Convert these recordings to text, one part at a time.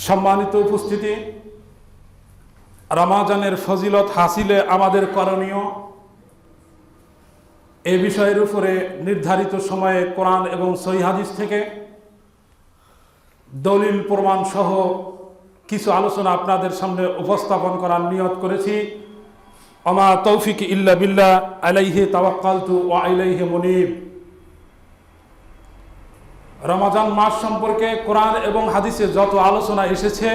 সম্মানিত উপস্থিতি, রমাজানের ফজিলত হাসিলে আমাদের করণীয় এই বিষয়ের উপরে নির্ধারিত সময়ে কোরআন এবং সহিহ হাদিস থেকে দলিল প্রমাণ সহ কিছু আলোচনা আপনাদের সামনে উপস্থাপন করার নিয়ত করেছি। আমা তৌফিক ইল্লা বিল্লাহ, আলাইহি তাওয়াক্কালতু ওয়া ইলাইহি মুনীব। রমজান মাস সম্পর্কে কোরআন এবং হাদিসে যত আলোচনা এসেছে,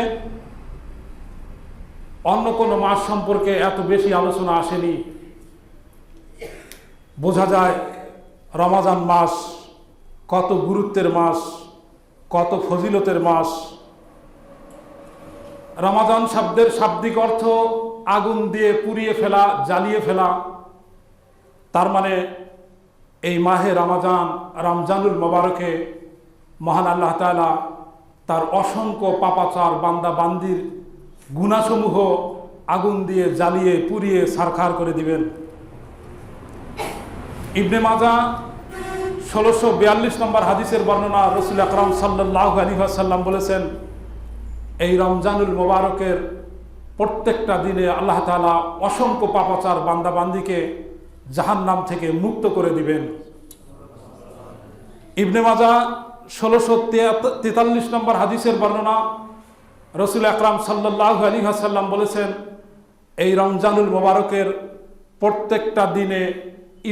অন্য কোনো মাস সম্পর্কে এত বেশি আলোচনা আসেনি। বোঝা যায় রমজান মাস কত গুরুত্বের মাস, কত ফজিলতের মাস। রমজান শব্দের শাব্দিক অর্থ আগুন দিয়ে পুড়িয়ে ফেলা, জ্বালিয়ে ফেলা। তার মানে এই মাহে রমজানুল মোবারকে মহান আল্লাহ তাআলা তার অসংখ্য পাপাচার বান্দা বান্দির গুনাহসমূহ আগুন দিয়ে জ্বালিয়ে পুড়িয়ে ছারখার করে দিবেন। ইবনে মাজাহ 1642 নম্বর হাদিসের বর্ণনা, রাসূল আকরাম সাল্লাল্লাহু আলাইহি ওয়াসাল্লাম বলেছেন, এই রমজানুল মোবারকের প্রত্যেকটা দিনে আল্লাহ তাআলা অসংখ্য পাপাচার বান্দা বান্দিকে জাহান্নাম থেকে মুক্ত করে দিবেন। ইবনে মাজাহ 1643 নম্বর হাদিসের বর্ণনা, রাসূল আকরাম সাল্লাল্লাহু আলাইহি ওয়াসাল্লাম বলেছেন, এই রমজানুল মোবারকের প্রত্যেকটা দিনে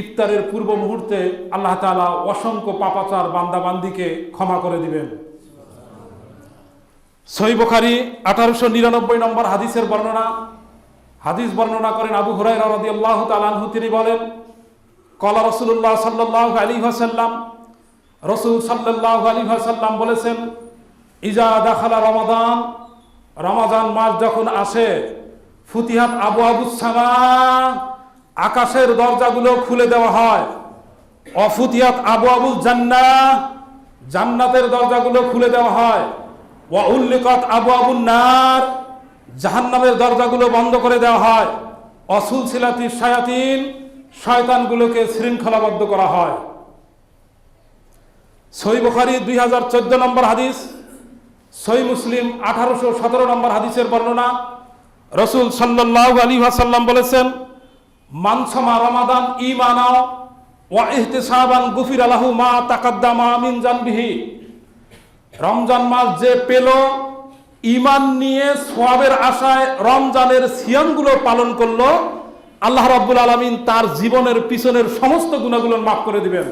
ইফতারের পূর্ব মুহূর্তে আল্লাহ তাআলা অসংখ্য পাপাচার বান্দা বান্দিকে ক্ষমা করে দিবেন। সহিহ বুখারী 1899 নম্বর হাদিসের বর্ণনা, হাদিস বর্ণনা করেন আবু হুরায়রা রাদিয়াল্লাহু তাআলা আনহু। তিনি বলেন, ক্বালা রাসূলুল্লাহ সাল্লাল্লাহু আলাইহি ওয়াসাল্লাম, রাসূল সাল্লাল্লাহু আলাইহি ওয়াসাল্লাম বলেছেন, ইজা দাখালা রমাদান, রমজান মাস যখন আসে, ফুতিহাত আবওয়াবুস সামা, আকাশের দরজাগুলো খুলে দেওয়া হয়। অফুতিহাত আবওয়াবুল জান্নাহ, জান্নাতের দরজাগুলো খুলে দেওয়া হয়। ওয়া উল্লিকাত আবওয়াবুন নার, জাহান্নামের দরজাগুলো বন্ধ করে দেওয়া হয়। অসুলসিলাতিশ শায়াতিন, শয়তানগুলোকে শৃঙ্খলাবদ্ধ করা হয়। সহিহ বুখারী 2014 নম্বর হাদিস, সহিহ মুসলিম 1817 নম্বর হাদিসের বর্ণনা, রাসূল সাল্লাল্লাহু আলাইহি ওয়াসাল্লাম বলেছেন, মান সামা রমাদান ঈমানাও ওয়া ইহতিসাবান গুফিরা লাহু মা তাকাদ্দামা মিন জানবিহি। রমজান মাস যে পেল, ঈমান নিয়ে সওয়াবের আশায় রমজানের সিয়ামগুলো পালন করলো, আল্লাহ রাব্বুল আলামিন তার জীবনের পিছনের সমস্ত গুনাহগুলো মাফ করে দিবেন।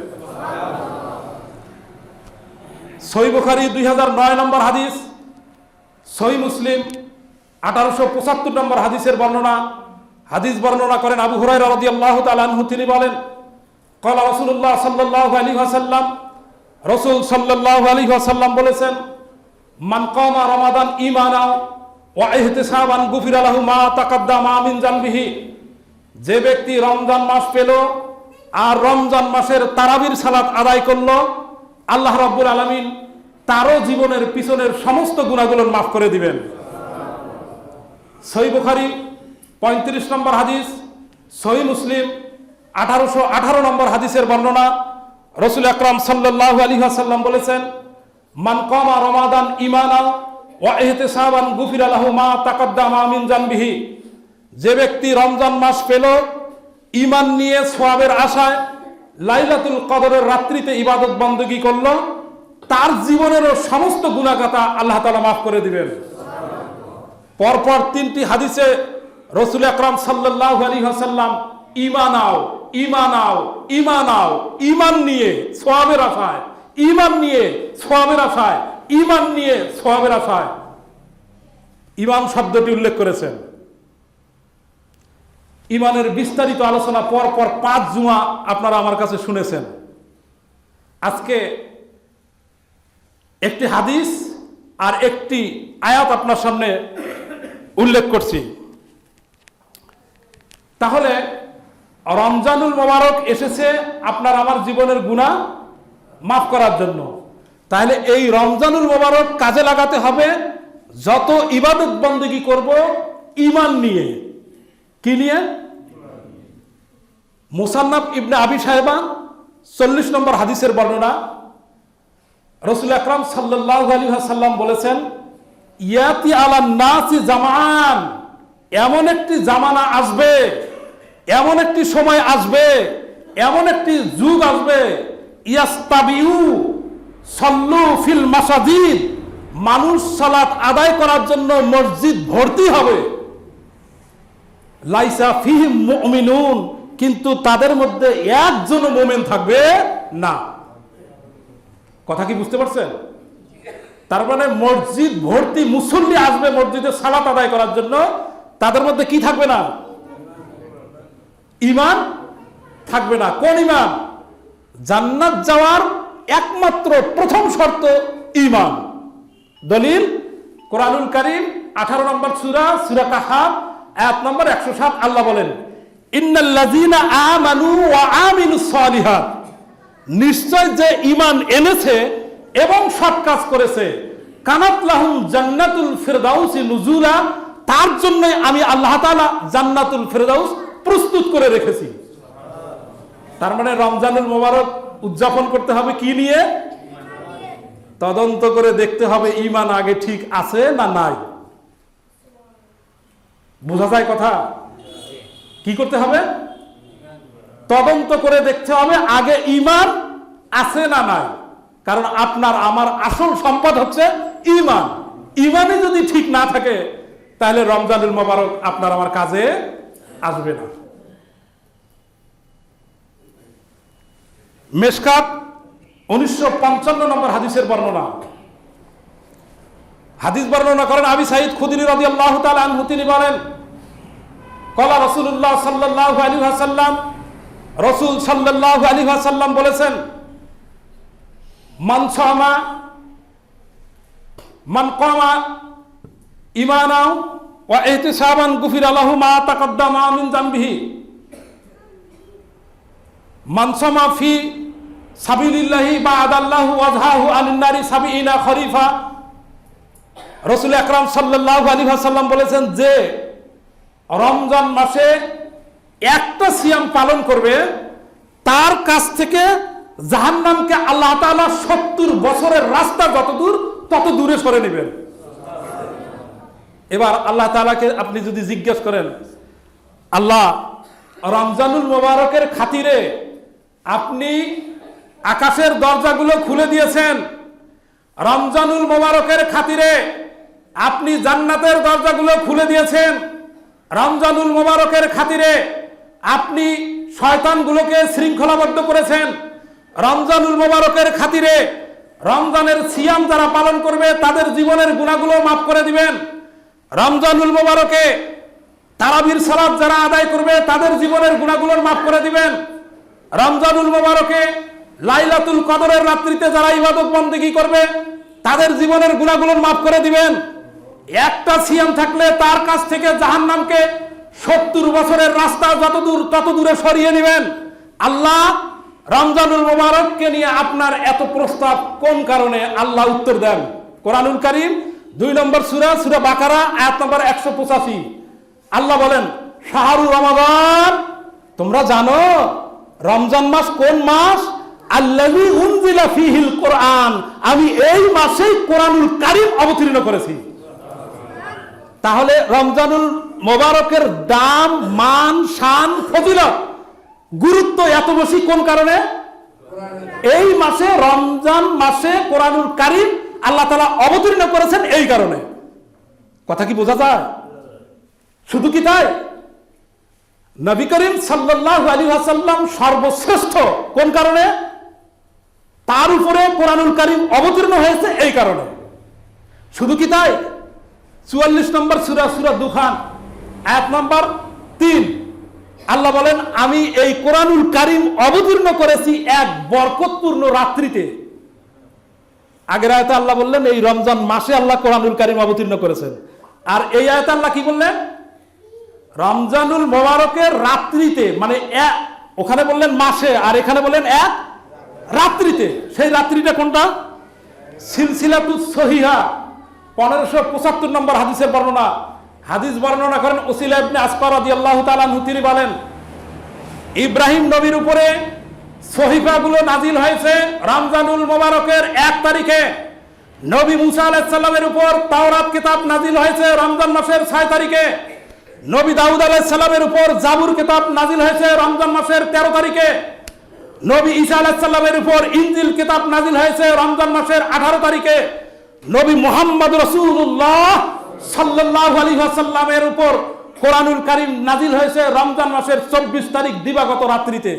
সহিহ বুখারী 2009 নম্বর হাদিস, সহিহ মুসলিম 1875 নম্বর হাদিসের বর্ণনা, হাদিস বর্ণনা করেন আবু হুরায়রা রাদিয়াল্লাহু তাআলা আনহু। তিনি বলেন, ক্বালা রাসূলুল্লাহ সাল্লাল্লাহু আলাইহি ওয়াসাল্লাম, রাসূল সাল্লাল্লাহু আলাইহি ওয়াসাল্লাম বলেছেন, মান কামা রমাদান ঈমানাও ওয়া ইহতিসাবান গুফিরা লাহু মা তাকাদ্দামা মিন জানবিহি। যে ব্যক্তি রমজান মাস পেল আর রমজান মাসের তারাবির সালাত আদায় করলো, আল্লাহ রাব্বুল আলামিন তারও জীবনের পিছনের সমস্ত গুনাহগুলো মাফ করে দিবেন। সহিহ বুখারী 35 নম্বর হাদিস, সহিহ মুসলিম 1818 নম্বর হাদিসের বর্ণনা, রাসূল আকরাম সাল্লাল্লাহু আলাইহি ওয়াসাল্লাম বলেছেন, মান কামা রমাদান ঈমানাও ওয়া ইহতিসাবান গুফিরা লাহু মা তাকাদ্দামা মিন জানবিহি। যে ব্যক্তি রমজান মাস পেল, ঈমান নিয়ে সওয়াবের আশায় লাইলাতুল কদরের রাত্রিতে ইবাদত বندگی করলো, তার জীবনেরও সমস্ত গুনাহগাতা আল্লাহ তাআলা মাফ করে দিবেন। পরপর 3টি হাদিসে রাসূল আকরাম সাল্লাল্লাহু আলাইহি ওয়াসাল্লাম ঈমানাও, ঈমানাও, ঈমানাও, ঈমান নিয়ে সওয়াবের আশায়, ঈমান নিয়ে সওয়াবের আশায়, ঈমান নিয়ে সওয়াবের আশায় ঈমান শব্দটি উল্লেখ করেছেন। ঈমানের বিস্তারিত আলোচনা পরপর 5 জুমা আপনারা আমার কাছে শুনেছেন। আজকে একটি হাদিস আর একটি আয়াত আপনার সামনে উল্লেখ করছি। তাহলে রমজানুল মোবারক এসেছে আপনার আমার জীবনের গুনাহ মাফ করার জন্য। তাহলে এই রমজানুল মোবারক কাজে লাগাতে হবে, যত ইবাদত বندگی করব ঈমান নিয়ে। কি নিয়ে? মুসান্নাফ ইবনে আবি শায়বা 40 নম্বর হাদিসের বর্ণনা, রাসূল আকরাম সাল্লাল্লাহু আলাইহি ওয়াসাল্লাম বলেছেন, ইয়াতি আলান নাসি জামান, এমন একটি জামানা আসবে, এমন একটি সময় আসবে, এমন একটি যুগ আসবে, ইয়াস্তাবিউ সাল্লু ফিল মাসাজিদ, মানুষ সালাত আদায় করার জন্য মসজিদ ভর্তি হবে, লাইসা ফিহিম মুমিনুন, কিন্তু তাদের মধ্যে একজনও মুমিন থাকবে না। কথা কি বুঝতে পারছেন? তার মানে মসজিদ ভর্তি মুসল্লি আসবে মসজিদে সালাত আদায় করার জন্য, তাদের মধ্যে কি থাকবে না? ঈমান থাকবে না। কোন ঈমান? জান্নাত যাওয়ার একমাত্র প্রথম শর্ত ঈমান। দলিল কোরআনুল কারীম 18 নম্বর সূরা, সূরা কাহফ, আয়াত নম্বর 107। আল্লাহ বলেন, ইন্নাল্লাযীনা আমানু ওয়া আমিলুস সালিহাত, নিশ্চয় যে ঈমান এনেছে এবং সৎ কাজ করেছে, কানাত লাহুম জান্নাতুল ফিরদাউসি নুজুলা, তার জন্য আমি আল্লাহ তাআলা জান্নাতুল ফিরদাউস প্রস্তুত করে রেখেছি। তার মানে রমজানুল মোবারক উদযাপন করতে হবে কি নিয়ে? তদন্ত করে দেখতে হবে ঈমান আগে ঠিক আছে না নাই। বোঝা যায় কথা? কি করতে হবে? তদন্ত করে দেখতে হবে আগে ঈমান আছে না নাই। কারণ আপনার আমার আসল সম্পদ হচ্ছে ঈমান। ঈমানে যদি ঠিক না থাকে তাহলে রমজানুল মোবারক আপনার আমার কাজে আসবে না। মেশকাত 1955 নম্বর হাদিসের বর্ণনা। হাদিস বর্ণনা করেন আবি সাঈদ খুদরি রাদিয়াল্লাহু তাআলা আনহু, তিনি বলেন, ক্বালা রাসূলুল্লাহ সাল্লাল্লাহু আলাইহি ওয়াসাল্লাম, রাসূল সাল্লাল্লাহু আলাইহি ওয়াসাল্লাম বলেছেন, মান কামা ঈমানাও ওয়া ইহতিসাবান গুফিরা লাহু মা তাকাদ্দামা মিন যামবিহি, মান সামা ফি সাবিলিল্লাহি বা'দাল্লাহু ওয়াজহাহু আনিন নারি 70 খরিফা। রাসূল আকরাম সাল্লাল্লাহু আলাইহি ওয়াসাল্লাম বলেছেন, যে রমজান মাসে একটা সিয়াম পালন করবে, তার কাছ থেকে জাহান্নামকে আল্লাহ তাআলা 70 বছরের রাস্তা যত দূর তত দূরে সরে নেবেন। এবার আল্লাহ তাআলাকে আপনি যদি জিজ্ঞেস করেন, আল্লাহ রমজানুল মোবারকের খাতিরে আপনি আকাশের দরজাগুলো খুলে দিয়েছেন, রমজানুল মোবারকের খাতিরে আপনি জান্নাতের দরজাগুলো খুলে দিয়েছেন, রমজানুল মোবারকের খাতিরে আপনি শয়তানগুলোকে শৃঙ্খলাবদ্ধ করেছেন, রমজানুল মোবারকের খাতিরে রমজানের সিয়াম যারা পালন করবে তাদের জীবনের গুনাহগুলো মাফ করে দিবেন, রমজানুল মোবারকে তারাবির সালাত যারা আদায় করবে তাদের জীবনের গুনাহগুলো মাফ করে দিবেন, রমজানুল মোবারকে লাইলাতুল কদরের রাত্রিতে যারা ইবাদত বন্দেগী করবে তাদের জীবনের গুনাহগুলো মাফ করে দিবেন। একটা সিয়াম থাকলে তার কাছ থেকে জাহান্নামকে 70 বছরের রাস্তা যত দূর তত দূরে সরিয়ে নেবেন। আল্লাহ রমজানুল মোবারককে নিয়ে আপনার এত প্রস্তাব কোন কারণে? আল্লাহ উত্তর দেন কোরআনুল কারীম 2 নম্বর সূরা, সূরা বাকারা, আয়াত নম্বর 185। আল্লাহ বলেন, শাহরু রমাদান, তোমরা জানো রমজান মাস কোন মাস? আল্লাযী উনজিলা ফীহিল কোরআন, আমি এই মাসেই কোরআনুল কারীম অবতীর্ণ করেছি। তাহলে রমজানুল মোবারকের দাম, মান, শান, ফজিলত, গুরুত্ব এত বেশি কোন কারণে? এই মাসে, রমজান মাসে কোরআনুল কারীম আল্লাহ তাআলা অবতীর্ণ করেছেন এই কারণে। কথা কি বোঝা যায়? শুধু কি তাই? নবী করিম সাল্লাল্লাহু আলাইহি ওয়াসাল্লাম সর্বশ্রেষ্ঠ কোন কারণে? তার উপরে কোরআনুল কারীম অবতীর্ণ হয়েছে এই কারণে। শুধু কি তাই? 44 নম্বর সূরা, সূরা দুখান, আয়াত নম্বর 3, আল্লাহ বলেন, আমি এই কোরআনুল কারীম অবতীর্ণ করেছি এক বরকতপূর্ণ রাত্রিতে। আগের আয়াতে আল্লাহ বললেন এই রমজান মাসে আল্লাহ কোরআনুল কারীম অবতীর্ণ করেছেন, আর এই আয়াতে আল্লাহ কি বললেন? রমজানুল মোবারকের রাত্রিতে, মানে ওখানে বললেন মাসে আর এখানে বললেন এক রাত্রিতে। সেই রাত্রিটা কোনটা? সিলসিলাতুস সহিহা 1575 নম্বর হাদিসের বর্ণনা। হাদিস বর্ণনা করেন উসিলা ইবনে আসফা রাদিয়াল্লাহু তাআলা আনহু, তিনি বলেন, ইব্রাহিম নবীর উপরে সহিফাগুলো নাজিল হয়েছে রমজানুল মোবারকের 1 তারিখে। নবী মুসা আলাইহিস সালামের উপর তাওরাত কিতাব নাজিল হয়েছে রমজান মাসের 6 তারিখে। নবী দাউদ আলাইহিস সালামের উপর জাবুর কিতাব নাজিল হয়েছে রমজান মাসের 13 তারিখে। নবী ঈসা আলাইহিস সালামের উপর ইনজিল কিতাব নাজিল হয়েছে রমজান মাসের 18 তারিখে। নবী মুহাম্মদ রাসূলুল্লাহ সাল্লাল্লাহু আলাইহি ওয়াসাল্লামের উপর কোরআনুল কারীম নাজিল হয়েছে রমজান মাসের 24 তারিখ দিবাগত রাত্রিতে।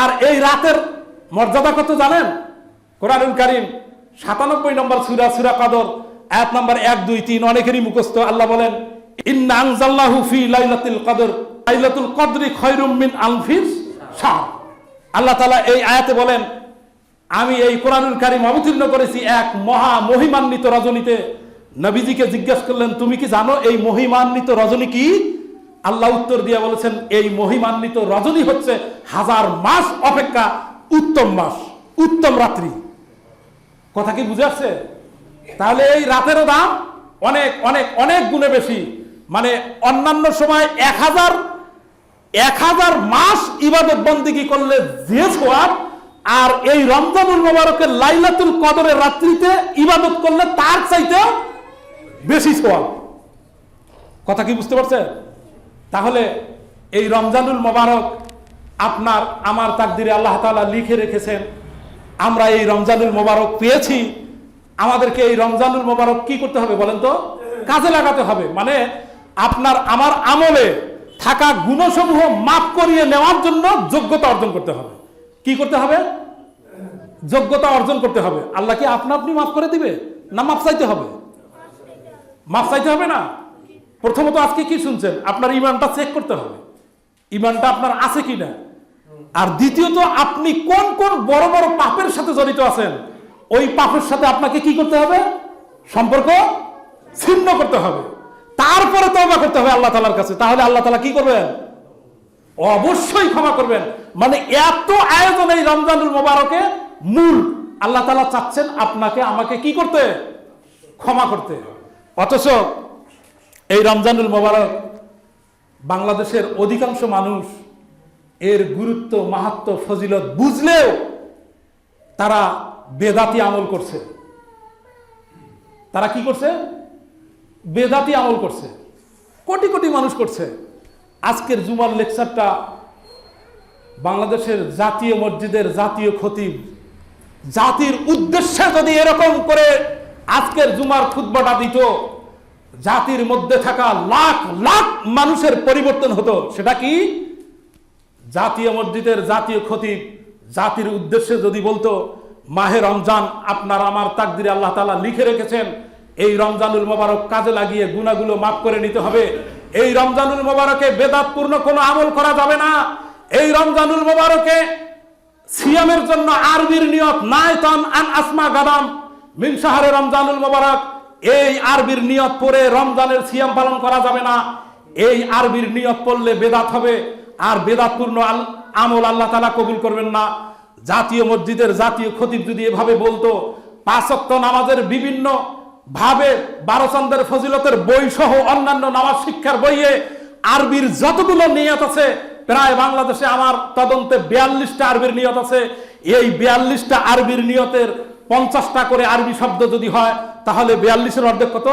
আর এই রাতের মর্যাদা কত জানেন? কোরআনুল কারীম 97 নম্বর সূরা, সূরা কদর, আয়াত নম্বর 1, 2, 3 অনেকেরই মুখস্থ। আল্লাহ বলেন, ইন্না আনজালনাহু ফি লাইলাতুল কদর, লাইলাতুল কদরি খায়রুম মিন আলফিস শাহর। আল্লাহ তাআলা এই আয়াতে বলেন, আমি এই কোরআনুল কারীম অবতীর্ণ করেছি এক মহা মহিমান্বিত রজনীতে। নবীজিকে জিজ্ঞেস করলেন, তুমি কি জানো এই মহিমান্বিত রজনী কি? আল্লাহ উত্তর দিয়ে বলেছেন, এই মহিমান্বিত রজনী হচ্ছে 1000 মাস অপেক্ষা উত্তম মাস, উত্তম রাত্রি। কথা কি বুঝে আসছে? তাহলে এই রাতেরও দাম অনেক অনেক অনেক গুণে বেশি। মানে অন্যান্য সময় 1000 মাস ইবাদত বন্দেগী করলে যে সওয়াব, আর এই রমজানুল মুবারকের লাইলাতুল কদরের রাত্রিতে ইবাদত করলে তার চাইতে বেশি সওয়াব। কথা কি বুঝতে পারছেন? তাহলে এই রমজানুল মুবারক আপনার আমার তাকদিরে আল্লাহ তাআলা লিখে রেখেছেন। আমরা এই রমজানুল মুবারক পেয়েছি, আমাদেরকে এই রমজানুল মুবারক কি করতে হবে বলেন তো? কাজে লাগাতে হবে। মানে আপনার আমার আমলে থাকা গুণসমূহ মাফ করিয়ে নেওয়ার জন্য যোগ্যতা অর্জন করতে হবে। কি করতে হবে? যোগ্যতা অর্জন করতে হবে। আল্লাহ কি আপনা আপনি মাফ করে দিবে? না মাফ চাইতে হবে? মাফ চাইতে হবে না। প্রথমত আজকে কি শুনছেন, আপনার ঈমানটা চেক করতে হবে, ঈমানটা আপনার আছে কিনা। আর দ্বিতীয়ত, আপনি কোন কোন বড় বড় পাপের সাথে জড়িত আছেন, ওই পাপের সাথে আপনাকে কি করতে হবে? সম্পর্ক ছিন্ন করতে হবে। তারপরে তওবা করতে হবে আল্লাহ তাআলার কাছে। তাহলে আল্লাহ তাআলা কি করবেন? অবশ্যই ক্ষমা করবেন। মানে এত আয়োজন এই রমজানুল মুবারকে, মূল আল্লাহ তাআলা চাচ্ছেন আপনাকে আমাকে কি করতে? ক্ষমা করতে। অথচ এই রমজানুল মুবারক বাংলাদেশের অধিকাংশ মানুষ এর গুরুত্ব, মাহাত্ম্য, ফজিলত বুঝলেও তারা বেদাতি আমল করছে। তারা কি করছে? বেদাতি আমল করছে। কোটি কোটি মানুষ করছে। আজকের জুমার লেকচারটা বাংলাদেশের জাতীয় মসজিদের জাতীয় খতিব জাতির উদ্দেশ্যে যদি এরকম করে আজকের জুমার খুতবাটা দিত, জাতির মধ্যে থাকা লাখ লাখ মানুষের পরিবর্তন হতো। সেটা কি? জাতীয় মসজিদের জাতীয় খতিব জাতির উদ্দেশ্যে যদি বলতো, মাহে রমজান আপনার আমার তাকদিরে আল্লাহ তাআলা লিখে রেখেছেন, এই রমজানুল মুবারক কাজে লাগিয়ে গুনাহগুলো মাফ করে নিতে হবে। এই রমজানুল মুবারকে বেদাতপূর্ণ কোনো আমল করা যাবে না। এই রমজানুল মুবারকে সিয়ামের জন্য আরবির নিয়ত নায়তান আন আসমা গাদাম মিন শাহরে রমজানুল মুবারক, এই আরবির নিয়ত পড়ে রমজানের সিয়াম পালন করা যাবে না। এই আরবির নিয়ত পড়লে বেদাত হবে, আর বেদাতপূর্ণ আমল আল্লাহ তাআলা কবুল করবেন না। জাতীয় মসজিদের জাতীয় খতিব যদি এভাবে বলতো, 5 ওয়াক্ত নামাজের বিভিন্ন ভাবে 12 চন্দ্রের ফজিলতের বই সহ অন্যান্য নামাজ শিক্ষার বইয়ে আরবির যতগুলো নিয়ত আছে, প্রায় বাংলাদেশে আমার তদন্তে 42টা আরবির নিয়ত আছে। এই 42টা আরবির নিয়তের 50টা করে আরবি শব্দ যদি হয়, তাহলে 42-এর অর্ধেক কত?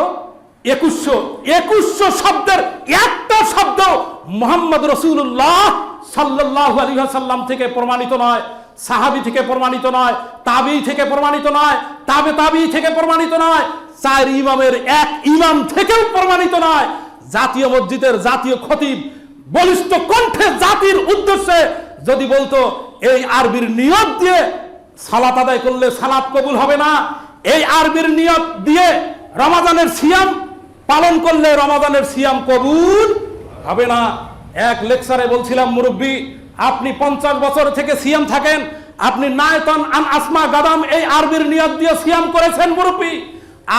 2100 শব্দের একটা শব্দ মুহাম্মদ রাসূলুল্লাহ সাল্লাল্লাহু আলাইহি ওয়াসাল্লাম থেকে প্রমাণিত নয়, সাহাবী থেকে প্রমাণিত নয়, তাবী থেকে প্রমাণিত নয়, তাবে তাবী থেকে প্রমাণিত নয়, 4 ইমামের এক ইমাম থেকেও প্রমাণিত নয়। জাতীয় মসজিদের জাতীয় খতিব বলিষ্ঠ কণ্ঠে জাতির উদ্দেশ্যে যদি বলতো, এই আরবির নিয়ত দিয়ে সালাত আদায় করলে সালাত কবুল হবে না, এই আরবির নিয়ত দিয়ে রমাদানের সিয়াম পালন করলে রমাদানের সিয়াম কবুল হবে না। এক লেকচারে বলছিলাম, মুরব্বী আপনি 50 বছর থেকে সিয়াম থাকেন, আপনি নায়তান আন আসমা গাদাম এই আরবির নিয়ত দিয়ে সিয়াম করেছেন মুরব্বী,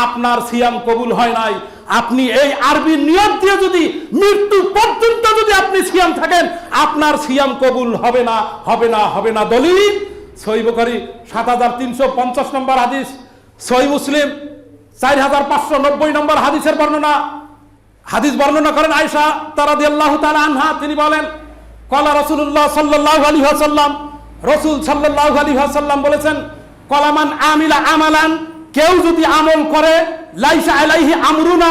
আপনার সিয়াম কবুল হয় নাই। আপনি এই আরবির নিয়ত দিয়ে যদি মৃত্যু পর্যন্ত যদি আপনি সিয়াম থাকেন, আপনার সিয়াম কবুল হবে না, হবে না, হবে না। দলিল সহিহ বুখারী 7350 নম্বর হাদিস, সহিহ মুসলিম 4590 নম্বর হাদিসের বর্ণনা। হাদিস বর্ণনা করেন আয়েশা রাদিয়াল্লাহু তাআলা আনহা, তিনি বলেন, ক্বালা রাসূলুল্লাহ সাল্লাল্লাহু আলাইহি ওয়াসাল্লাম, রাসূল সাল্লাল্লাহু আলাইহি ওয়াসাল্লাম বলেছেন, কলামান আমিলা আমালান, কেউ যদি আমল করে লাইসা আলাইহি আমরুনা,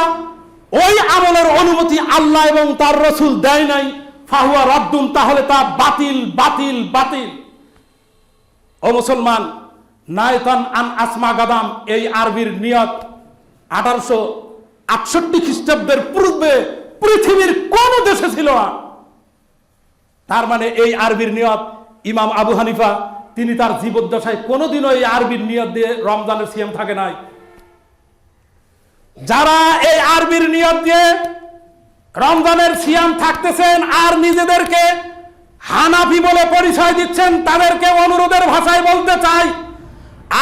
ওই আমলের অনুমতি আল্লাহ এবং তার রাসূল দেয় নাই, ফাহুয়া রাদ্দুন, তাহলে তা বাতিল বাতিল বাতিল। ও মুসলমান, নায়তান আন আসমা গাদাম, এই আরবির নিয়ত 1868 খ্রিস্টাব্দের পূর্বে পৃথিবীর কোন দেশে ছিল না। তার মানে এই আরবির নিয়ত ইমাম আবু হানিফা তিনি তার জীবদ্দশায় কোনোদিনও এই আরবির নিয়ত দিয়ে রমজানের সিয়াম থাকে নাই। যারা এই আরবির নিয়ত দিয়ে রমজানের সিয়াম থাকতেছেন আর নিজেদেরকে হানাফি বলে পরিচয় দিচ্ছেন, তাদেরকে অনুরোধের ভাষায় বলতে চাই,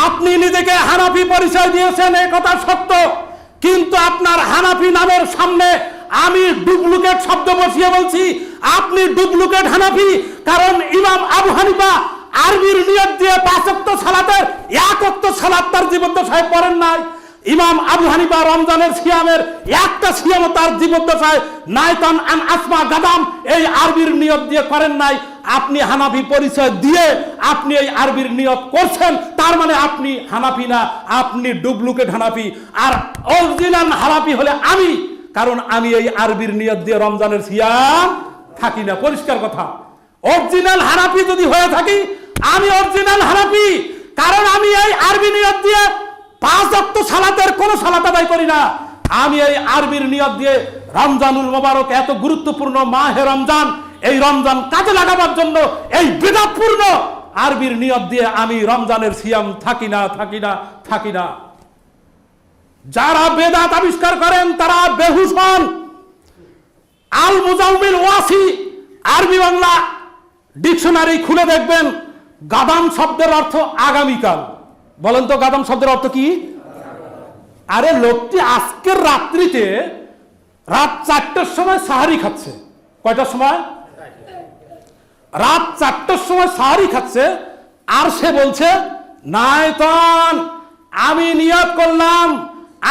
আপনি নিজেকে হানাফি পরিচয় দিয়েছেন এ কথা সত্য, কিন্তু আপনার হানাফি নামের সামনে আমি ডুপ্লিকেট শব্দ বসিয়ে বলছি, আপনি ডুপ্লিকেট হানাফি। কারণ ইমাম আবু হানিফা আরবির নিয়ত দিয়ে 5 ওয়াক্ত সালাতের 1 ওয়াক্ত সালাত তার জীবদ্দশায় পড়েন নাই। ইমাম আবু হানিফা রমজানের সিয়ামের একটা সিয়াম তার জীবদ্দশায় নায়তান আন আসমা গাদাম এই আরবির নিয়ত দিয়ে করেন নাই। আপনি হানাফি পরিচয় দিয়ে আপনি এই আরবির নিয়ত করছেন, তার মানে আপনি হানাফি না, আপনি ডুপ্লিকেট হানাফি। আর অরিজিনাল হানাফি হলে আমি, কারণ আমি এই আরবির নিয়ত দিয়ে রমজানের সিয়াম থাকি না, পরিষ্কার কথা। অরিজিনাল হানাফি যদি হয়ে থাকি, আমি অরিজিনাল হানাফি, কারণ আমি এই আরবি নিয়ত দিয়ে 5 ওয়াক্ত সালাতের কোন সালাত আদায় করি না। আমি এই আরবির নিয়ত দিয়ে রমজানুল মোবারক, এত গুরুত্বপূর্ণ মাহে রমজান, এই রমজান কাজে লাগাবার জন্য এই বিদআতপূর্ণ আরবির নিয়ত দিয়ে আমি রমজানের সিয়াম থাকি না থাকি না থাকি না। যারা বেদাত আবিষ্কার করেন তারা বেহুশ হন। আল মুজাউমিল ওয়াসি আরবি বাংলা ডিকশনারি খুলে দেখবেন, গাদাম শব্দের অর্থ আগামীকাল। বলেন তো গাদাম শব্দের অর্থ কি? আরে লোকটি আজকের রাত্রিতে রাত 4টার সময় সাহারি খাচ্ছে। কয়টার সময়? রাত 4টার সময় সাহারি খাচ্ছে, আর সে বলছে নায়তন আমি নিয়ত করলাম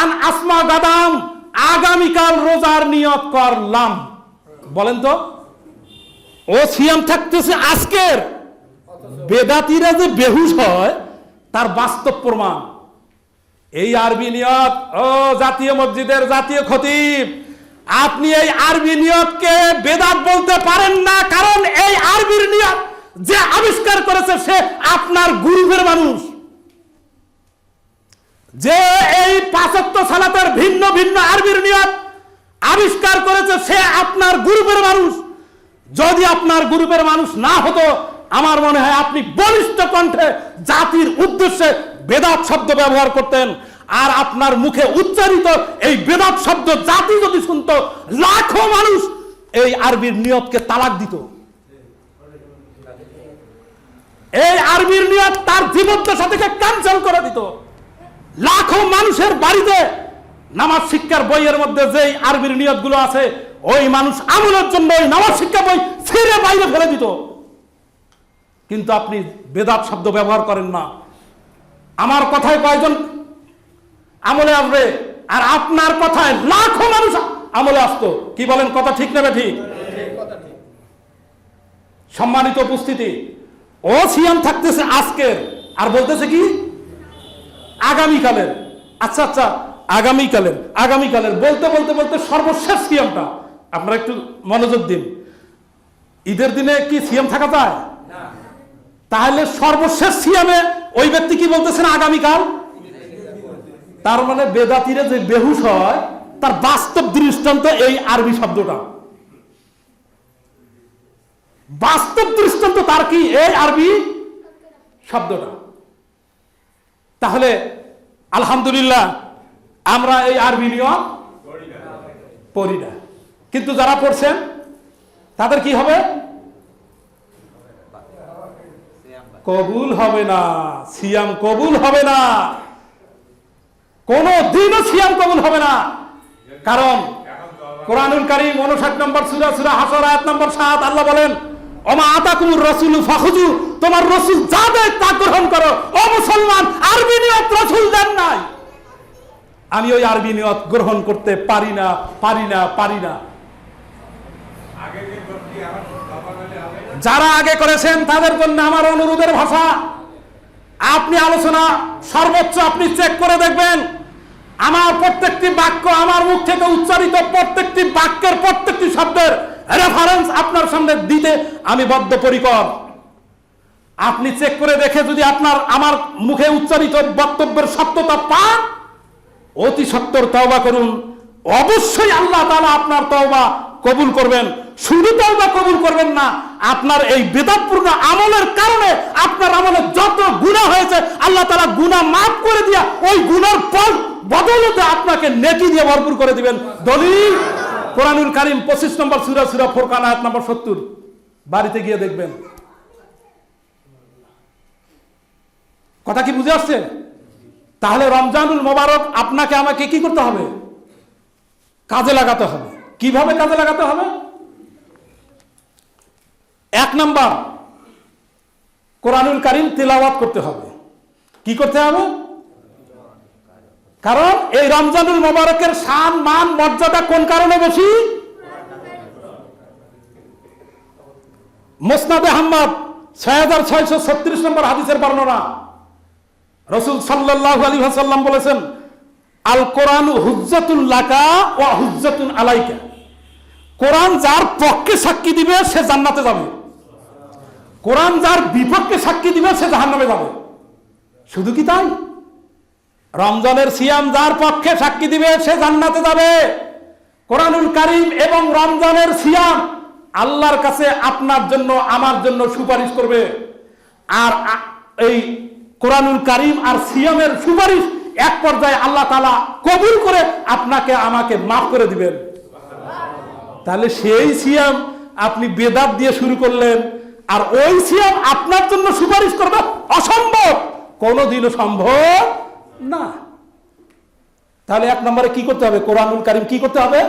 আন আসমা গাদাম, আগামীকাল রোজার নিয়ত করলাম। বলেন তো, ও সিয়াম থাকতেছে আজকের। বেদাতিরা যে বেহুশ হয় তার বাস্তব প্রমাণ এই আরবি নিয়ত। ও জাতীয় মসজিদের জাতীয় খতিব, আপনি এই আরবি নিয়তকে বেদাত বলতে পারেন না, কারণ এই আরবির নিয়ত যে আবিষ্কার করেছে সে আপনার গ্রুপের মানুষ। যে এই 5 ওয়াক্ত সালাতের ভিন্ন ভিন্ন আরবির নিয়ত আবিষ্কার করেছে সে আপনার গ্রুপের মানুষ। যদি আপনার গ্রুপের মানুষ না হতো, আমার মনে হয় আপনি বলিষ্ঠ কণ্ঠে জাতির উদ্দেশ্যে বেদাত শব্দ ব্যবহার করতেন। আর আপনার মুখে উচ্চারিত এই বেদাত শব্দ জাতি যদি শুনতো, লাখো মানুষ এই আরবির নিয়তকে তালাক দিত। এই আরবির নিয়ত তার জীবদ্দশা থেকে ক্যান্সেল করে দিত। লাখো মানুষের বাড়িতে নামাজ শিক্ষার বইয়ের মধ্যে যে আরবির নিয়তগুলো আছে, ওই মানুষ আমলের জন্য ওই নামাজ শিক্ষা বই ছিঁড়ে বাইরে ফেলে দিত। কিন্তু আপনি বেদাত শব্দ ব্যবহার করেন না। আমার কথায় কয়জন আমলে আসবে, আর আপনার কথায় লাখো মানুষ আমলে আসতো। কি বলেন, কথা ঠিক না ঠিক? সম্মানিত উপস্থিতি, ও সিয়াম থাকতেছে আজকের, আর বলতেছে কি আগামীকালের। আচ্ছা আচ্ছা, আগামীকালের আগামীকালের বলতে বলতে বলতে সর্বশেষ সিয়ামটা আপনারা একটু মনোযোগ দিন। ঈদের দিনে কি সিয়াম থাকা যায়? তাহলে সর্বশেষ সিয়ামে ওই ব্যক্তি কি বলতেছেন আগামীকাল। তার মানে বেদাতিরা যে বেহুশ হয় তার বাস্তব দৃষ্টান্ত এই আরবি শব্দটা। বাস্তব দৃষ্টান্ত তার কি এই আরবি শব্দটা। তাহলে আলহামদুলিল্লাহ আমরা এই আরবি নিয়ম পড়ি না, কিন্তু যারা পড়ছেন তাদের কি হবে? কবুল হবে না, সিয়াম কবুল হবে না, কোন দিনও সিয়াম কবুল হবে না। কারণ কোরআনুল কারীম 59 নম্বর সূরা সূরা হাসর আয়াত নম্বর 7 আল্লাহ বলেন, ওমা আতাকুমুর রাসূলু ফাখুযু, তোমার রাসূল যা দেয় তা গ্রহণ করো। ও মুসলমান, আরবি নিয়ত রাসূল দেন নাই। আমি ওই আরবি নিয়ত গ্রহণ করতে পারি না পারি না পারি না। যারা আগে করেছেন তাদের জন্য আমার অনুরোধের ভাষা, আপনি আলোচনা সর্বোচ্চ আপনি চেক করে দেখবেন, আমার প্রত্যেকটি বাক্য, আমার মুখ থেকে উচ্চারিত প্রত্যেকটি বাক্যের প্রত্যেকটি শব্দের রেফারেন্স আপনার সামনে দিতে আমি বদ্ধপরিকর। আপনি চেক করে দেখে যদি আমার মুখে উচ্চারিত বক্তব্যের সত্যতা পান, অতি সত্বর তওবা করুন, অবশ্যই আল্লাহ তাআলা আপনার তওবা কবুল করবেন। শুধু তওবা কবুল করবেন না, আপনার এই বিদআতপূর্ণ আমলের কারণে আপনার আমলে যত গুনাহ হয়েছে আল্লাহ তাআলা গুনাহ মাফ করে দিয়া ওই গুনার ফল বদৌলতে আপনাকে নেকি দিয়ে ভরপুর করে দিবেন। দলিল কোরআনুল কারীম 25 নম্বর সূরা ফুরকান আয়াত নম্বর 70, বাড়িতে গিয়ে দেখবেন। কথা কি বুঝে আসছে? তাহলে রমজানুল মোবারক আপনাকে আমাকে কি করতে হবে? কাজে লাগাতে হবে। কিভাবে কাজে লাগাতে হবে? 1 নাম্বার, কোরআনুল কারীম তিলাওয়াত করতে হবে। কি করতে হবে? কারণ এই রমজানুল মোবারকের শান, মান, মর্যাদা কোন কারণে বেশি? মুসনাদে আহমদ 6636 নম্বর হাদিসের বর্ণনা, রাসূল সাল্লাল্লাহু আলাইহি ওয়াসাল্লাম বলেছেন, আল কোরআনু হুজ্জাতুল লাকা ওয়া হুজ্জাতুন আলাইকা। কোরআন যার পক্ষে সাক্ষী দিবে সে জান্নাতে যাবে, কোরআন যার বিপক্ষে সাক্ষী দিবে সে জাহান্নামে যাবে। শুধু কি তাই? রমজানের সিয়াম যার পক্ষে সাক্ষী দিবে সে জান্নাতে যাবে। কোরআনুল কারীম এবং রমজানের সিয়াম আল্লাহর কাছে আপনার জন্য, আমার জন্য সুপারিশ করবে। আর এই কোরআনুল কারীম আর সিয়ামের সুপারিশ এক পর্যায়ে আল্লাহ তাআলা কবুল করে আপনাকে আমাকে মাফ করে দিবেন। তাহলে সেই সিয়াম আপনি বেদাত দিয়ে শুরু করলেন, আর ওই সিয়াম আপনার জন্য সুপারিশ করবে, অসম্ভব, কোনোদিনও সম্ভব না। তাহলে 1 নম্বরে কি করতে হবে? কোরআনুল কারীম কি করতে হবে?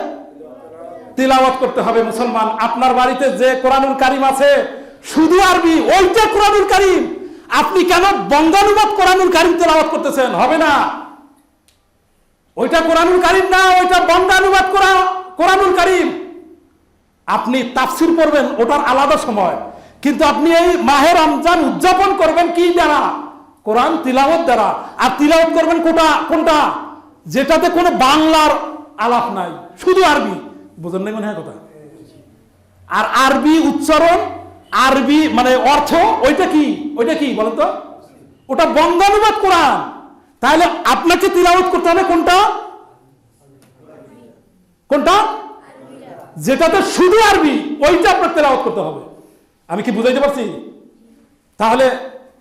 তিলাওয়াত করতে হবে। মুসলমান, আপনার বাড়িতে যে কোরআনুল কারীম আছে শুধু আরবি, ওইটা কোরআনুল কারীম। আপনি কেন বঙ্গানুবাদ কোরআনুল কারীম তেলাওয়াত করতেছেন? হবে না, ওইটা কোরআনুল কারীম না, ওইটা বঙ্গানুবাদ কোরআনুল কারীম। আপনি তাফসীর পড়বেন, ওটার আলাদা সময়, কিন্তু আপনি এই মাহে রমজান উদযাপন করবেন কি দ্বারা? কোরআন তিলাওয়াত দ্বারা। আর তিলাওয়াত করবেন কোনটা? যেটাতে কোনো বাংলার আলাপ নাই, শুধু আরবি। বুঝেন নাই মনে হয় কথা? আর আরবি উচ্চারণ, আরবি মানে অর্থ, ওইটা কি বলেন তো? ওটা বঙ্গানুবাদ কোরআন। তাহলে আপনাকে তিলাওয়াত করতে হবে কোনটা? যেটাতে শুধু আরবি, ওইটা আপনার তিলাওয়াত করতে হবে। আমি কি বুঝাইতে পারছি? তাহলে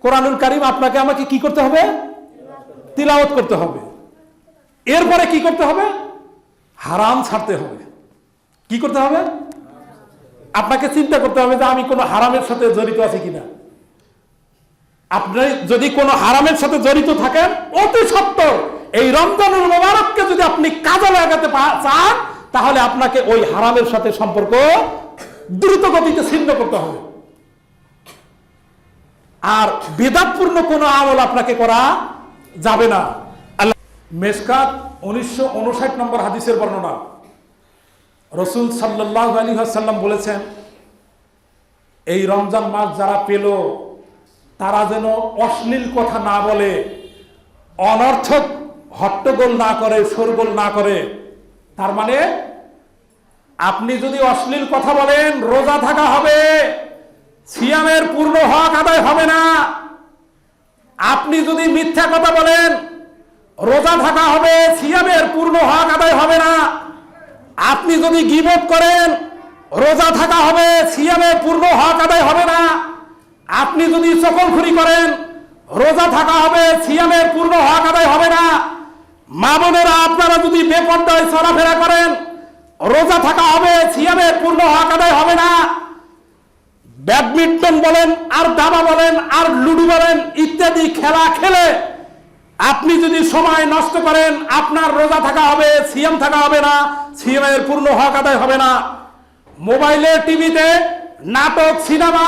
কোরআনুল কারীম আপনাকে আমাকে কি করতে হবে? তিলাওয়াত করতে হবে। এরপরে কি করতে হবে? হারাম ছাড়তে হবে। কি করতে হবে? আপনাকে চিন্তা করতে হবে যে আমি কোনো হারামের সাথে জড়িত আছি কিনা। আপনি যদি কোনো হারামের সাথে জড়িত থাকেন, অতি সত্বর এই রমজানুল মোবারককে যদি আপনি কাজে লাগাতে চান, তাহলে আপনাকে ওই হারামের সাথে সম্পর্ক দ্রুত গতিতে ছিন্ন করতে হবে। আর বিদআতপূর্ণ কোনো আমল আপনাকে করা যাবে না। মেশকাত 1959 নম্বর হাদিসের বর্ণনা, রাসূল সাল্লাল্লাহু আলাইহি ওয়াসাল্লাম বলেছেন, এই রমজান মাস যারা পেল তারা যেন অশ্লীল কথা না বলে, অনর্থক হট্টগোল না করে, শোরগোল না করে। তার মানে আপনি যদি অশ্লীল কথা বলেন, রোজা থাকা হবে, সিয়ামের পূর্ণ হক আদায় হবে না। আপনি যদি মিথ্যা কথা বলেন, রোজা থাকা হবে, সিয়ামের পূর্ণ হক আদায় হবে না। আপনি যদি গীবত করেন, রোজা থাকা হবে, সিয়ামের পূর্ণ হক আদায় হবে না। আপনি যদি চকলখুরি করেন, রোজা থাকা হবে, সিয়ামের পূর্ণ হক আদায় হবে না। মা বোনেরা, আপনারা যদি বেপরদায় চলাফেরা করেন, রোজা থাকা হবে, সিয়ামের পূর্ণ হক আদায় হবে না। ব্যাডমিন্টন বলেন, আর দাবা বলেন, আর লুডু বলেন, ইত্যাদি খেলা খেলে আপনি যদি সময় নষ্ট করেন, আপনার রোজা থাকা হবে, সিয়াম থাকা হবে না, সিয়ামের পূর্ণ হক আদায় হবে না। মোবাইলে, টিভিতে নাটক, সিনেমা,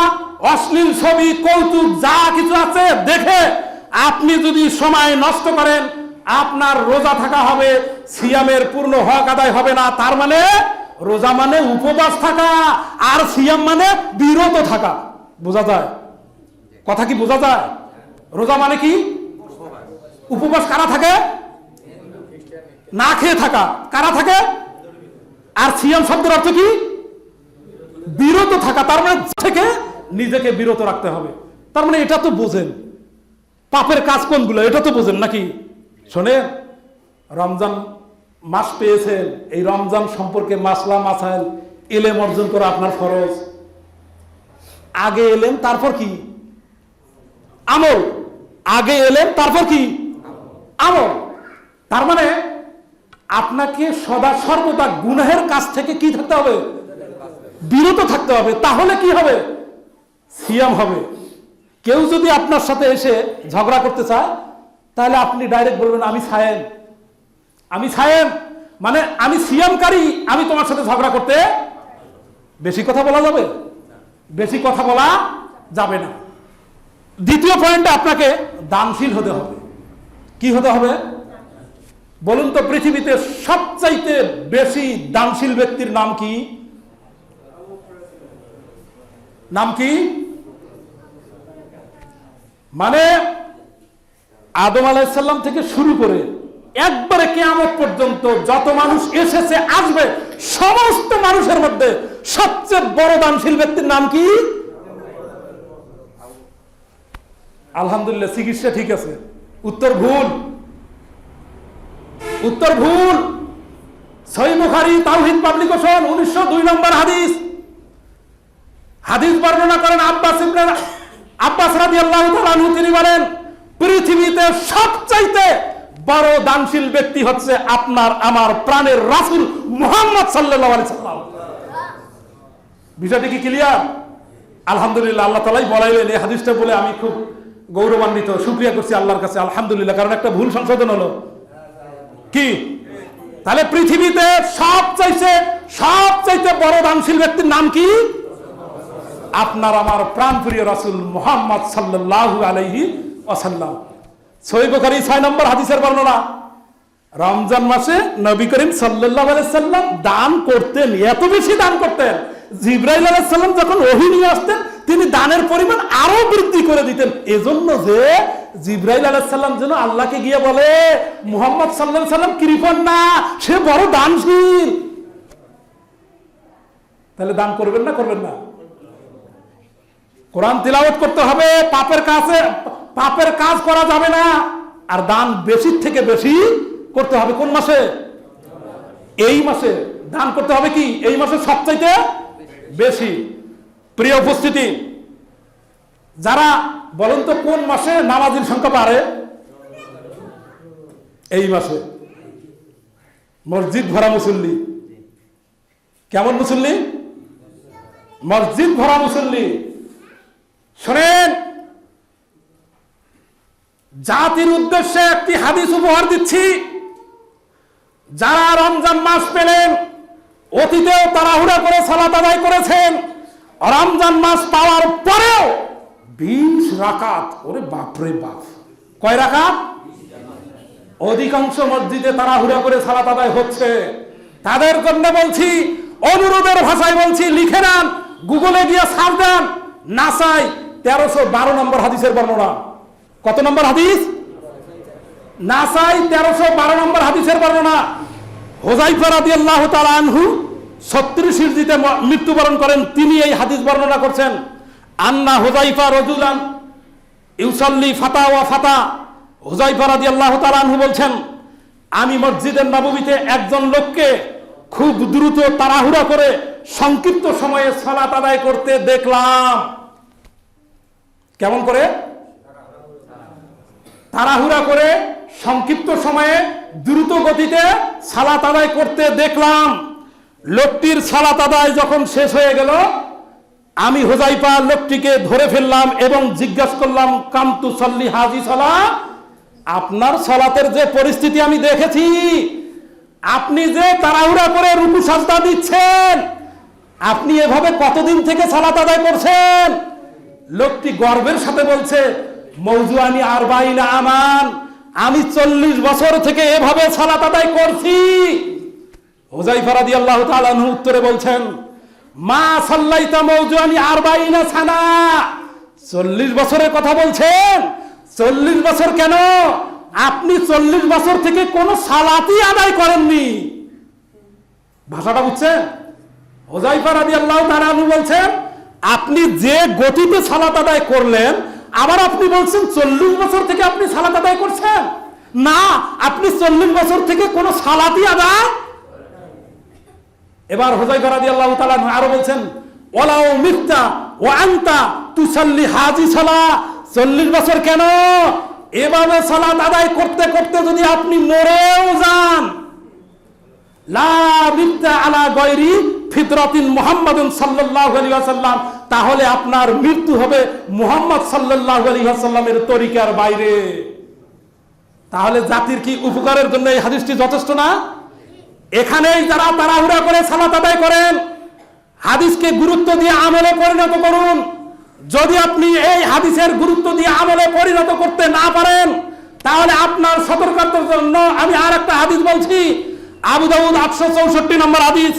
অশ্লীল ছবি, কৌতুক যা কিছু আছে দেখে আপনি যদি সময় নষ্ট করেন, আপনার রোজা থাকা হবে, সিয়ামের পূর্ণ হক আদায় হবে না। তার মানে রোজা মানে উপবাস থাকা, আর সিয়াম মানে বিরত থাকা। বোঝা যায় কথা? কি বোঝা যায়? রোজা মানে কি? উপবাস। কারা থাকে? না খেয়ে থাকা। কারা থাকে? আর সিয়াম শব্দের অর্থ কি? বিরত থাকা। তার মানে থেকে নিজেকে বিরত রাখতে হবে। তার মানে এটা তো বোঝেন পাপের কাজ কোনগুলো, এটা তো বোঝেন নাকি? শোনেন, রমজান মাস পেয়েছেন, এই রমজান সম্পর্কে মাসলা মাসাইল ইলম অর্জন করা আপনার ফরজ। আগে এলেন তারপর কি? আমল। আগে এলেন তারপর কি? আমল। তার মানে আপনাকে সদা সর্বদা গুনাহের কাজ থেকে কি থাকতে হবে? বিরত থাকতে হবে। তাহলে কি হবে? সিয়াম হবে। কেউ যদি আপনার সাথে এসে ঝগড়া করতে চায়, তাহলে আপনি ডাইরেক্ট বলবেন আমি সায়েম, আমি সায়েম, মানে আমি সিয়ামকারী, আমি তোমার সাথে ঝগড়া করতে। বেশি কথা বলা যাবে? বেশি কথা বলা যাবে না। দ্বিতীয় পয়েন্টে আপনাকে দানশীল হতে হবে। কি হতে হবে বলুন তো? পৃথিবীতে সবচাইতে বেশি দানশীল ব্যক্তির নাম কি? নাম কি? মানে আদম আলাইহিস সালাম থেকে শুরু করে একবারে কিয়ামত পর্যন্ত যত মানুষ এসেছে আসবে, সমস্ত মানুষের মধ্যে সবচেয়ে বড় দানশীল ব্যক্তির নাম কি? আলহামদুলিল্লাহ, চিকিৎসা ঠিক আছে। উত্তর ভুল। উত্তর ভুল। সহিহ বুখারী তাওহীদ পাবলিকেশন 1902 নম্বর হাদিস। হাদিস বর্ণনা করেন আব্বাস রাদিয়াল্লাহু তাআলা আনহু। তিনি বলেন, পৃথিবীতে সবচাইতে বড় দানশীল ব্যক্তি হচ্ছে আপনার আমার প্রাণের রাসূল মুহাম্মদ সাল্লাল্লাহু আলাইহি সাল্লাম। বিষয়টি কি ক্লিয়ার? আলহামদুলিল্লাহ, আল্লাহ তাআলাই বলাইলেন। এই হাদিসটা বলে আমি খুব গৌরবান্বিত, শুকরিয়া করছি আল্লাহর কাছে, আলহামদুলিল্লাহ। কারণ একটা ভুল সংশোধন হলো। কি? তাহলে পৃথিবীতে সবচাইতে বড় দানশীল ব্যক্তির নাম কি? আপনার আমার প্রাণপ্রিয় রাসূল মুহাম্মদ সাল্লাল্লাহু আলাইহি ওয়াসাল্লাম। সহিহ বুখারী 6 নম্বর হাদিসের বর্ণনা। রমজান মাসে নবী করিম সাল্লাল্লাহু আলাইহি সাল্লাম দান করতেন, এত বেশি দান করতেন, জিবরাইল আলাইহিস সালাম যখন ওহী নিয়ে আসতেন, তিনি দানের পরিমাণ আরো বৃদ্ধি করে দিতেন। এজন্য যে জিবরাইল আলাইহিস সালাম যেন আল্লাহকে গিয়ে বলে, মুহাম্মদ সাল্লাল্লাহু আলাইহি সাল্লাম কৃপণ না, সে বড় দানশীল। তাহলে দান করবেন না করবেন না? কোরআন তিলাওয়াত করতে হবে। পাপের কাজ করা যাবে না। আর দান বেশি থেকে বেশি করতে হবে। কোন মাসে? এই মাসে দান করতে হবে। কি? এই মাসে সবচাইতে বেশি। প্রিয় উপস্থিতি, যারা বলেন তো কোন মাসে নামাজীর সংখ্যা বাড়ে? এই মাসে। মসজিদ ভরা মুসল্লি। কেমন মুসল্লি? মসজিদ ভরা মুসল্লি। শোনেন, জাতির উদ্দেশ্যে একটি হাদিস উপহার দিচ্ছি। যারা রমজান মাস পেলেন, অতীতেও তাড়াহুড়া করে সালাত আদায় করেছেন, রমজান মাস পাওয়ার পরেও 20 রাকাত, ওরে বাপরে বাপ, কয় রাকাত? অধিকাংশ মসজিদে তাড়াহুড়া করে সালাত আদায় হচ্ছে। তাদের জন্য বলছি, অনুরোধের ভাষায় বলছি, লিখে নেন, গুগলে গিয়ে সার্চ দেন, নাসাই 1312 নম্বর হাদিসের বর্ণনা। কত নম্বর হাদিস? নাসাই 1312 নম্বর হাদিসের বর্ণনা। হুযায়ফা রাদিয়াল্লাহু তাআলা আনহু 36 হিজরিতে মৃত্যুবরণ করেন। তিনি এই হাদিস বর্ণনা করছেন। আন্না হুযায়ফা রাজুলান ইউসাল্লি ফাতা ওয়া ফাতা। হুযায়ফা রাদিয়াল্লাহু তাআলা আনহু বলছেন, আমি মসজিদের নববীতে একজন লোককে খুব দ্রুত তাড়াহুড়া করে সংক্ষিপ্ত সময়ে সালাত আদায় করতে দেখলাম। কেমন করে? তাড়াহুড়া করে সংক্ষিপ্ত সময়ে দ্রুত গতিতে সালাত আদায় করতে দেখলাম। লোকটির সালাত আদায় যখন শেষ হয়ে গেল, আমি হুযায়ফা লোকটিকে ধরে ফেললাম এবং জিজ্ঞাসা করলাম, কাম তুসাল্লি হাজি সালাহ, আপনার সালাতের যে পরিস্থিতি আমি দেখেছি, আপনি যে তাড়াহুড়া করে রুকু সাজদা দিচ্ছেন, আপনি এভাবে কতদিন থেকে সালাত আদায় করছেন? লোকটি গর্বের সাথে বলছে, মওজুআনি 40 আমান, আমি 40 বছর থেকে এভাবে সালাত আদায় করছি। হুযায়ফা রাদিয়াল্লাহু তাআলা আনহু উত্তরে বলছেন, মা সাল্লাইতা মওজুআনি 40 সানা, 40 বছরের কথা বলছেন, 40 বছর কেন? আপনি 40 বছর থেকে কোনো সালাতই আদায় করেননি। ভাষাটা বুঝছেন? হুযায়ফা রাদিয়াল্লাহু তাআলা আনহু বলছেন, আপনি যে গতিতে সালাত আদায় করলেন, আবার আপনি বলছেন 40 বছর থেকে আপনি সালাত আদায় করছেন। না, আপনি 40 বছর থেকে কোনো সালাতই আদায়। এবার হুযায়ফা রাদিয়াল্লাহু তাআলা আরো বলছেন, ওয়ালাউ মিত্তা ওয়া আনতা তুসাল্লি হাজি সালাহ, 40 বছর কেন? এভাবে সালাত আদায় করতে করতে যদি আপনি মরেও যান, লা মিত্তা আলা গায়রি ফিতরাতিন মুহাম্মাদিন সাল্লাল্লাহু আলাইহি ওয়াসাল্লাম, তাহলে আপনার মৃত্যু হবে মুহাম্মদ সাল্লাল্লাহু আলাইহি ওয়াসাল্লামের তরিকার বাইরে। তাহলে জাতির কি উপকারের জন্য এই হাদিসটি যথেষ্ট না? এখানেই যারা তাড়াহুড়া করে সালাত আদায় করেন, হাদিসকে গুরুত্ব দিয়ে আমলে পরিণত করুন। যদি আপনি এই হাদিসের গুরুত্ব দিয়ে আমলে পরিণত করতে না পারেন, তাহলে আপনার সতর্কতার জন্য আমি আর একটা হাদিস বলছি। আবু দাউদ 864 নম্বর হাদিস,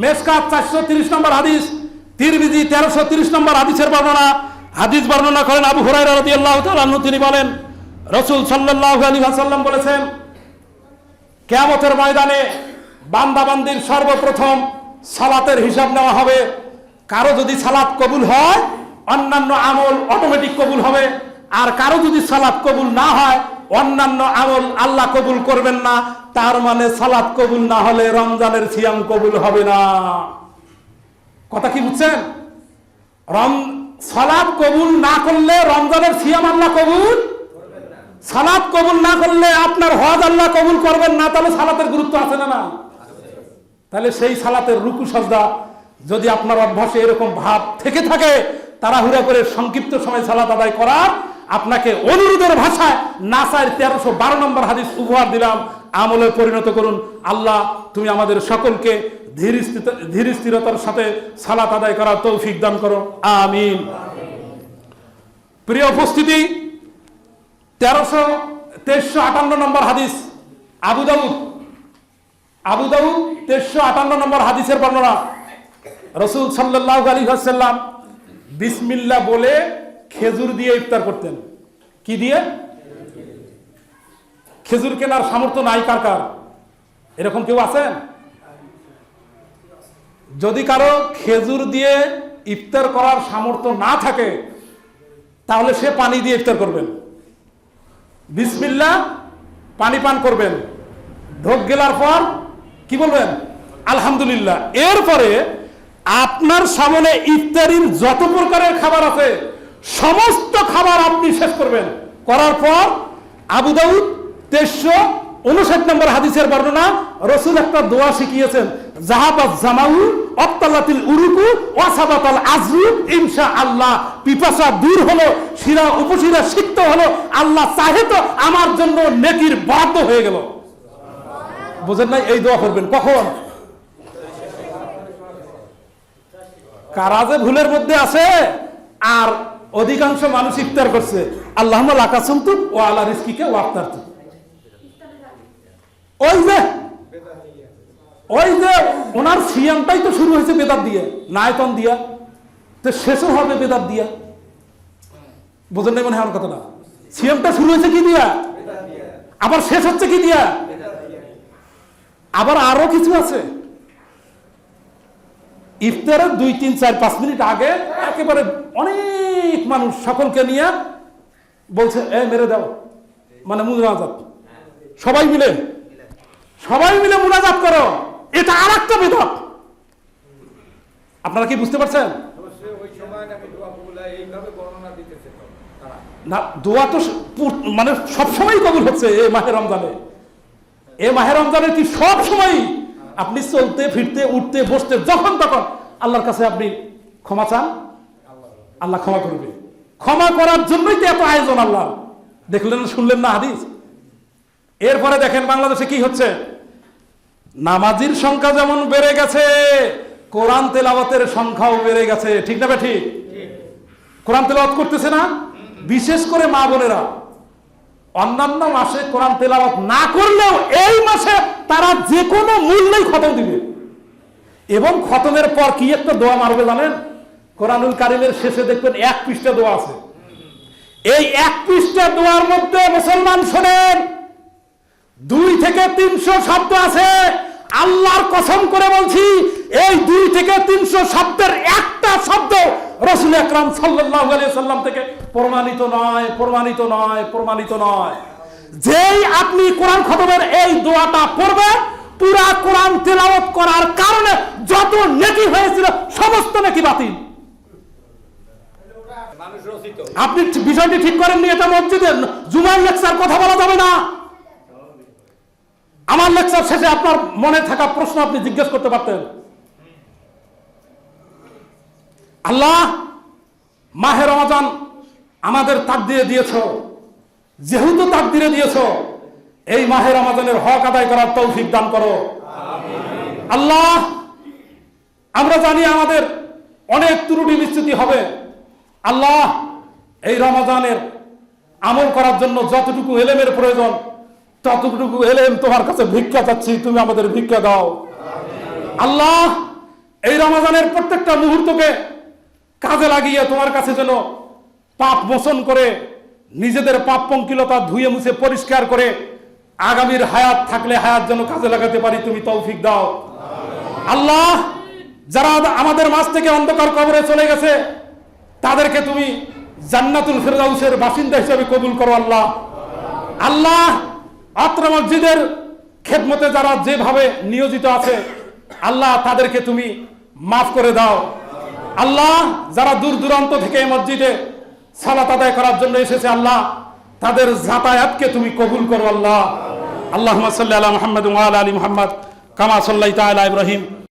মেশকাত 430 নম্বর হাদিস, তিরমিজি 1330 নম্বর হাদিসের বর্ণনা। হাদিস বর্ণনা করেন আবু হুরায়রা রাদিয়াল্লাহু তাআলা আনহু। তিনি বলেন, রাসূল সাল্লাল্লাহু আলাইহি ওয়াসাল্লাম বলেছেন, কিয়ামতের ময়দানে বান্দা বান্দির সর্বপ্রথম সালাতের হিসাব নেওয়া হবে। কারো যদি সালাত কবুল হয়, অন্যান্য আমল অটোমেটিক কবুল হবে। আর কারো যদি সালাত কবুল না হয়, অন্যান্য আমল আল্লাহ কবুল করবেন না। তার মানে সালাত কবুল না হলে রমজানের সিয়াম কবুল হবে না। কথা কি বুঝছেন? সালাত কবুল না করলে রমজানের সিয়াম আল্লাহ কবুল, সালাত কবুল না করলে আপনার হজ আল্লাহ কবুল করবেন না। তাহলে সালাতের গুরুত্ব আছে না? না। তাহলে সেই সালাতের রুকু সাজদা যদি আপনার অভ্যাসে এরকম ভাব থেকে থাকে, তাড়াহুড়া করে সংক্ষিপ্ত সময় সালাত আদায় করার, আপনাকে অনুরোধের ভাষায় নাসার 1312 নম্বর হাদিস উপহার দিলাম, আমলে পরিণত করুন। আল্লাহ তুমি আমাদের সকলকে ধীর স্থিরতার সাথে সালাত আদায় করার তৌফিক দান করো, আমিন। প্রিয় উপস্থিতি, 1358 নম্বর হাদিস, আবু দাউদ 1358 নম্বর হাদিসের বর্ণনা। রাসূল সাল্লাল্লাহু আলাইহি ওয়াসাল্লাম বিসমিল্লাহ বলে খেজুর দিয়ে ইফতার করতেন। কি দিয়ে? খেজুর কেনার সামর্থ্য নাই কার কার? এরকম কেউ আছেন? যদি কারো খেজুর দিয়ে ইফতার করার সামর্থ্য না থাকে, তাহলে সে পানি দিয়ে ইফতার করবেন। বিসমিল্লাহ, পানি পান করবেন, ঢোক গেলার পর কি বলবেন? আলহামদুলিল্লাহ। এরপরে আপনার সামনে ইফতারির যত প্রকারের খাবার আছে, সমস্ত খাবার আপনি শেষ করবেন। করার পর আবু দাউদ 1359 নম্বর হাদিসের বর্ণনা, রাসূল একটা দোয়া শিখিয়েছেন, জাহাবাত জামাউ অত্তালাতিল উরুকু ওয়াসাবাতাল আজরু ইনশাআল্লাহ। পিপাসা দূর হলো, শিরা উপশিরা সিক্ত হলো, আল্লাহ চাহে তো আমার জন্য নেকির বরাদ্দ হয়ে গেল। বুঝেন নাই? এই দোয়া করবেন কখন? কারা যে ভুলের মধ্যে আছে, আর অধিকাংশ মানুষ ইফতার করছে আল্লাহুম্মা লাকা সুমতু ওয়া আলা রিজকিকা ওয়া আফতারতু। ওই যে ওনার সিয়ামটাই তো শুরু হয়েছে বেদাত দিয়ে, নায়তন দিয়া, তো শেষও হবে বেদাত দিয়া। বোঝেন নাই মনে হয় আমার কথাটা? সিয়ামটা শুরু হয়েছে কি দিয়া, আবার শেষ হচ্ছে কি দিয়া, আবার আরো কিছু আছে। ইফতারের 2, 3, 4, 5 মিনিট আগে একেবারে অনেক মানুষ সকলকে নিয়ে বলছে, মেরে দাও, মানে মুনাজাত, সবাই মিলে মুনাজাত করো। এটা আর একটা বিদআত। আপনারা কি বুঝতে পারছেন? না, দোয়া তো মানে সবসময় কবুল হচ্ছে এই মাহে রমজানে। এই মাহে রমজানে কি সব সময় আপনি চলতে ফিরতে উঠতে বসতে যখন তখন আল্লাহর কাছে আপনি ক্ষমা চান, আল্লাহ ক্ষমা করবে। ক্ষমা করার জন্যই তো এত আয়োজন আল্লাহ। দেখলেন শুনলেন না হাদিস? এরপরে দেখেন বাংলাদেশে কি হচ্ছে। নামাজির সংখ্যা যেমন বেড়ে গেছে, কোরআন তেলাওয়াতের সংখ্যাও বেড়ে গেছে। ঠিক না ঠিক? কোরআন তেলাওয়াত করতেছে না, বিশেষ করে মা বোনেরা। অন্যান্য মাসে কোরআন তেলাওয়াত না করলেও এই মাসে তারা যে কোনো মূল্যেই খতম দিবে। এবং খতমের পর কি একটা দোয়া মারবে জানেন? কোরআনুল কারীমের শেষে দেখবেন 1 পৃষ্ঠা দোয়া আছে। এই এক পৃষ্ঠা দোয়ার মধ্যে মুসলমান শোনেন 2 থেকে 300 শব্দ আছে। আল্লাহর কসম করে বলছি, এই 2 থেকে 300 শব্দের একটা শব্দ রাসূল আকরাম সাল্লাল্লাহু আলাইহি সাল্লাম থেকে প্রমাণিত নয়, প্রমাণিত নয়, প্রমাণিত নয়। যেই আপনি কোরআন খতমের এই দোয়াটা পড়বেন, পুরা কোরআন তেলাওয়াত করার কারণে যত নেকি হয়েছিল সমস্ত নেকি বাতিল। আপনি বিষয়টি ঠিক করেননি, এটা মসজিদের জুমার লেকচার, কথা বলা যাবে না। আমার লেকচার শেষে আপনার মনে থাকা প্রশ্ন আপনি জিজ্ঞেস করতে পারতেন। আল্লাহ মাহে রমজান আমাদের তাকদিরে দিয়েছ, যেহেতু তাকদিরে দিয়েছ, এই মাহে রমজানের হক আদায় করার তৌফিক দান করো আল্লাহ। আমরা জানি আমাদের অনেক ত্রুটি বিচ্যুতি হবে আল্লাহ। এই রমজানের আমল করার জন্য যতটুকু এলেমের প্রয়োজন, ততটুকু এলেম তোমার কাছে ভিক্ষা চাচ্ছি, তুমি আমাদের ভিক্ষা দাও আল্লাহ। এই রমজানের প্রত্যেকটা মুহূর্তকে কাজে লাগিয়ে তোমার কাছে যেন পাপ মোচন করে, নিজেদের পাপ পঙ্কিলতা ধুয়ে মুছে পরিষ্কার করে আগামীর হায়াত থাকলে হায়াত যেন কাজে লাগাতে পারি, তুমি তৌফিক দাও আল্লাহ। যারা আমাদের মাঝ থেকে অন্ধকার কবরে চলে গেছে, তাদেরকে তুমি জান্নাতুল ফেরদাউসের বাসিন্দা হিসেবে কবুল করো আল্লাহ। আল্লাহ অত্র মসজিদের খেদমতে যারা যেভাবে নিয়োজিত আছে আল্লাহ, তাদেরকে তুমি মাফ করে দাও আল্লাহ। যারা দূর দূরান্ত থেকে এই মসজিদে সালাত আদায় করার জন্য এসেছে আল্লাহ, তাদের যাতায়াতকে তুমি কবুল করো আল্লাহ। আল্লাহুম্মা সাল্লি আলা মুহাম্মাদ ওয়া আলা আলি মুহাম্মাদ কামা সাল্লাইতা আলা ইব্রাহিম